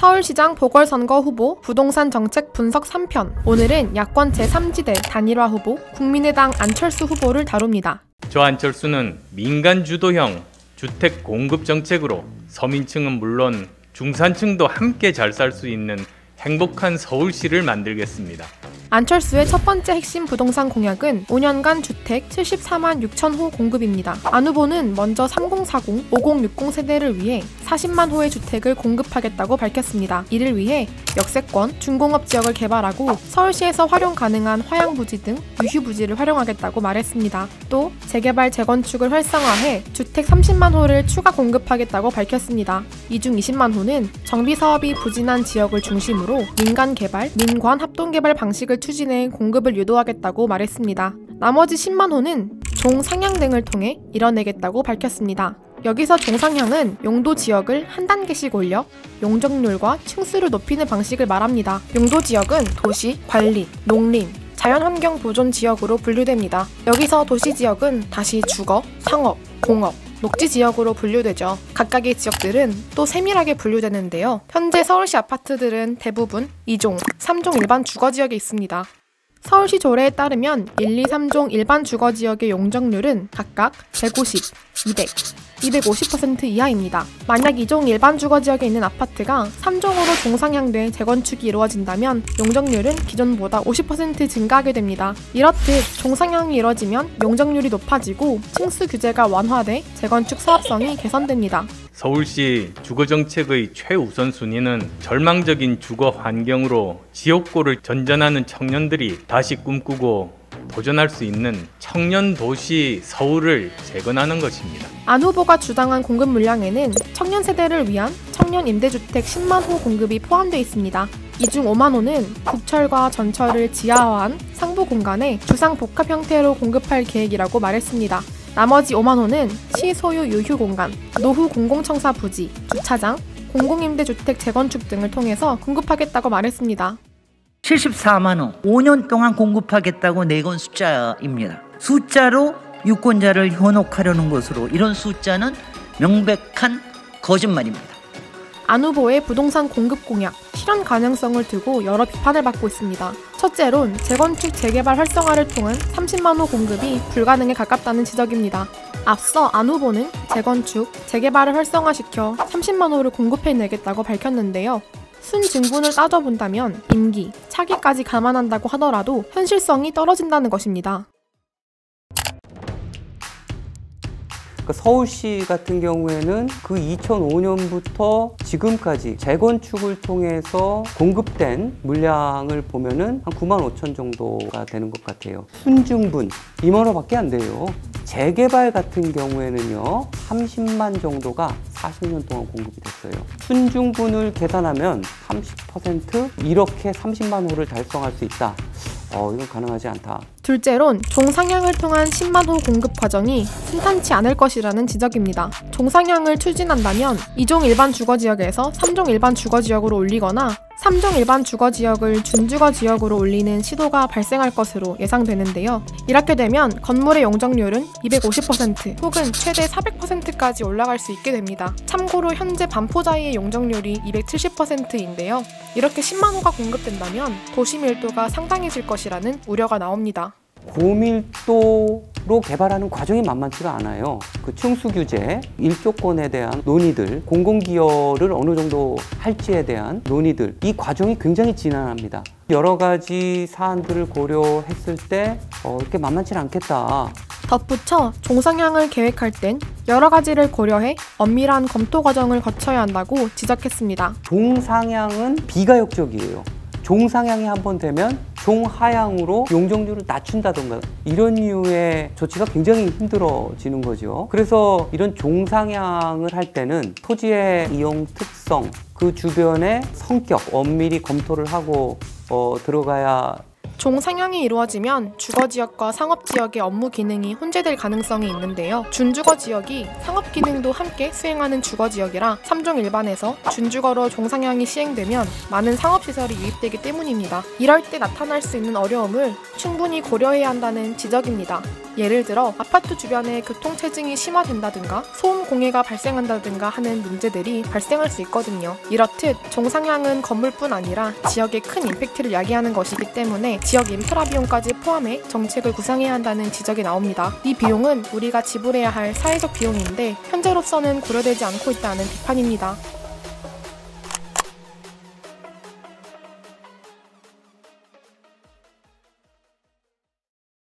서울시장 보궐선거 후보 부동산 정책 분석 3편. 오늘은 야권 제3지대 단일화 후보 국민의당 안철수 후보를 다룹니다. 저 안철수는 민간 주도형 주택 공급 정책으로 서민층은 물론 중산층도 함께 잘 살 수 있는 행복한 서울시를 만들겠습니다. 안철수의 첫 번째 핵심 부동산 공약은 5년간 주택 74만 6천 호 공급입니다. 안 후보는 먼저 3040, 5060 세대를 위해 40만 호의 주택을 공급하겠다고 밝혔습니다. 이를 위해 역세권, 중공업 지역을 개발하고 서울시에서 활용 가능한 화양부지 등 유휴부지를 활용하겠다고 말했습니다. 또 재개발, 재건축을 활성화해 주택 30만 호를 추가 공급하겠다고 밝혔습니다. 이 중 20만 호는 정비사업이 부진한 지역을 중심으로 민간 개발, 민관 합동개발 방식을 추진해 공급을 유도하겠다고 말했습니다. 나머지 10만 호는 종상향 등을 통해 이뤄내겠다고 밝혔습니다. 여기서 종상향은 용도 지역을 한 단계씩 올려 용적률과 층수를 높이는 방식을 말합니다. 용도 지역은 도시, 관리, 농림, 자연환경 보존 지역으로 분류됩니다. 여기서 도시 지역은 다시 주거, 상업, 공업, 녹지 지역으로 분류되죠. 각각의 지역들은 또 세밀하게 분류되는데요. 현재 서울시 아파트들은 대부분 2종, 3종 일반 주거지역에 있습니다. 서울시 조례에 따르면 1, 2, 3종 일반 주거지역의 용적률은 각각 150, 200, 250% 이하입니다. 만약 2종 일반 주거지역에 있는 아파트가 3종으로 종상향된 재건축이 이루어진다면 용적률은 기존보다 50% 증가하게 됩니다. 이렇듯 종상향이 이루어지면 용적률이 높아지고 층수 규제가 완화돼 재건축 사업성이 개선됩니다. 서울시 주거정책의 최우선순위는 절망적인 주거 환경으로 지옥고를 전전하는 청년들이 다시 꿈꾸고 도전할 수 있는 청년도시 서울을 재건하는 것입니다. 안 후보가 주장한 공급 물량에는 청년 세대를 위한 청년 임대주택 10만 호 공급이 포함되어 있습니다. 이 중 5만 호는 국철과 전철을 지하화한 상부 공간에 주상 복합 형태로 공급할 계획이라고 말했습니다. 나머지 5만 호는 시소유 유휴 공간, 노후 공공청사 부지, 주차장, 공공임대주택 재건축 등을 통해서 공급하겠다고 말했습니다. 74만 호, 5년 동안 공급하겠다고 내건 숫자입니다. 숫자로 유권자를 현혹하려는 것으로 이런 숫자는 명백한 거짓말입니다. 안 후보의 부동산 공급 공약, 실현 가능성을 두고 여러 비판을 받고 있습니다. 첫째론 재건축, 재개발 활성화를 통한 30만 호 공급이 불가능에 가깝다는 지적입니다. 앞서 안 후보는 재건축, 재개발을 활성화시켜 30만 호를 공급해내겠다고 밝혔는데요. 순증분을 따져본다면 임기, 차기까지 감안한다고 하더라도 현실성이 떨어진다는 것입니다. 서울시 같은 경우에는 그 2005년부터 지금까지 재건축을 통해서 공급된 물량을 보면은 한 9만 5천 정도가 되는 것 같아요. 순증분 2만 호밖에 안 돼요. 재개발 같은 경우에는요 30만 정도가 40년 동안 공급이 됐어요. 순증분을 계산하면 30% 이렇게 30만 호를 달성할 수 있다. 이건 가능하지 않다. 둘째론 종상향을 통한 10만 호 공급 과정이 순탄치 않을 것이라는 지적입니다. 종상향을 추진한다면 2종 일반 주거지역에서 3종 일반 주거지역으로 올리거나 3종 일반 주거지역을 준주거지역으로 올리는 시도가 발생할 것으로 예상되는데요. 이렇게 되면 건물의 용적률은 250% 혹은 최대 400%까지 올라갈 수 있게 됩니다. 참고로 현재 반포자이의 용적률이 270%인데요. 이렇게 10만 호가 공급된다면 도시 밀도가 상당해질 것이라는 우려가 나옵니다. 고밀도로 개발하는 과정이 만만치가 않아요. 그 층수 규제, 일조권에 대한 논의들, 공공기여를 어느 정도 할지에 대한 논의들, 이 과정이 굉장히 지난합니다. 여러 가지 사안들을 고려했을 때 이렇게 만만치 않겠다. 덧붙여 종상향을 계획할 땐 여러 가지를 고려해 엄밀한 검토 과정을 거쳐야 한다고 지적했습니다. 종상향은 비가역적이에요. 종상향이 한번 되면 종하향으로 용적률을 낮춘다던가 이런 이유의 조치가 굉장히 힘들어지는 거죠. 그래서 이런 종상향을 할 때는 토지의 이용 특성, 그 주변의 성격 엄밀히 검토를 하고 들어가야. 종상향이 이루어지면 주거지역과 상업지역의 업무 기능이 혼재될 가능성이 있는데요. 준주거지역이 상업기능도 함께 수행하는 주거지역이라 3종 일반에서 준주거로 종상향이 시행되면 많은 상업시설이 유입되기 때문입니다. 이럴 때 나타날 수 있는 어려움을 충분히 고려해야 한다는 지적입니다. 예를 들어 아파트 주변에 교통체증이 심화된다든가 소음 공해가 발생한다든가 하는 문제들이 발생할 수 있거든요. 이렇듯 종상향은 건물뿐 아니라 지역에 큰 임팩트를 야기하는 것이기 때문에 지역 인프라 비용까지 포함해 정책을 구상해야 한다는 지적이 나옵니다. 이 비용은 우리가 지불해야 할 사회적 비용인데 현재로서는 고려되지 않고 있다는 비판입니다.